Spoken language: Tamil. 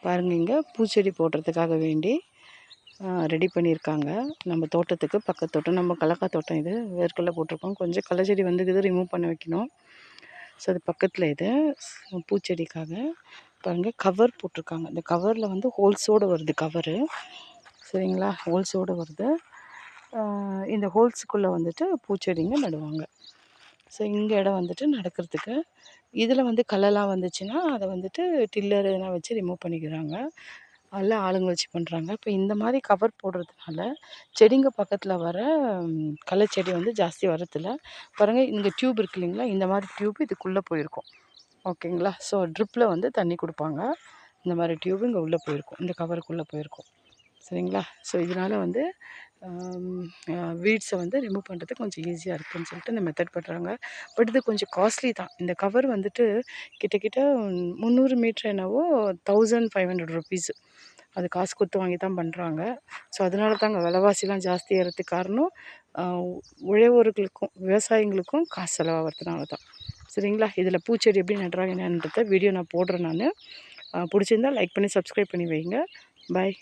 பாருங்க, இங்கே பூச்செடி போடுறதுக்காக வேண்டி ரெடி பண்ணியிருக்காங்க. நம்ம தோட்டத்துக்கு பக்கத்து தோட்டம், நம்ம கடலக்கா தோட்டம் இது. வேர்க்கடலை போட்டிருக்கோம். கொஞ்சம் கடலை செடி வந்துக்குது, ரிமூவ் பண்ண வைக்கணும். ஸோ அது பக்கத்தில் இது பூச்செடிக்காக பாருங்கள் கவர் போட்டிருக்காங்க. இந்த கவரில் வந்து ஹோல்ஸோடு வருது கவரு, சரிங்களா? ஹோல்ஸோடு வருது. இந்த ஹோல்ஸுக்குள்ளே வந்துட்டு பூச்செடிங்க நடுவாங்க. ஸோ இங்கே இடம் வந்துட்டு நடக்கிறதுக்கு. இதில் வந்து களைலாம் வந்துச்சுன்னா அதை வந்துட்டு டில்லர் எதனா வச்சு ரிமூவ் பண்ணிக்கிறாங்க. அதெல்லாம் ஆளுங்க வச்சு பண்ணுறாங்க. இப்போ இந்த மாதிரி கவர் போடுறதுனால செடிங்க பக்கத்தில் வர களை செடி வந்து ஜாஸ்தி வரதில்ல. பாருங்கள், இங்கே டியூப் இருக்கு இல்லைங்களா? இந்த மாதிரி டியூப் இதுக்குள்ளே போயிருக்கும். ஓகேங்களா? ஸோ ட்ரிப்பில் வந்து தண்ணி கொடுப்பாங்க. இந்த மாதிரி டியூப் இங்கே உள்ளே போயிருக்கும், இந்த கவருக்குள்ளே போயிருக்கும், சரிங்களா? ஸோ இதனால் வந்து வீட்ஸை வந்து ரிமூவ் பண்ணுறதுக்கு கொஞ்சம் ஈஸியாக இருக்குதுன்னு சொல்லிட்டு இந்த மெத்தட் பண்ணுறாங்க. பட் இது கொஞ்சம் காஸ்ட்லி தான். இந்த கவர் வந்துட்டு கிட்டத்தட்ட 300 மீட்டர் என்னவோ 1500 ருபீஸு. அது காசு கொடுத்து வாங்கி தான் பண்ணுறாங்க. ஸோ அதனால தாங்க விலைவாசிலாம் ஜாஸ்தி ஏறதுக்கு காரணம் உழவோர்களுக்கும் விவசாயிங்களுக்கும் காசு செலவாகிறதுனால தான், சரிங்களா? இதில் பூச்செடி எப்படி நடுறாங்க என்னன்றத வீடியோ நான் போடுறேன். நான் பிடிச்சிருந்தால் லைக் பண்ணி சப்ஸ்கிரைப் பண்ணி வைங்க. பாய்.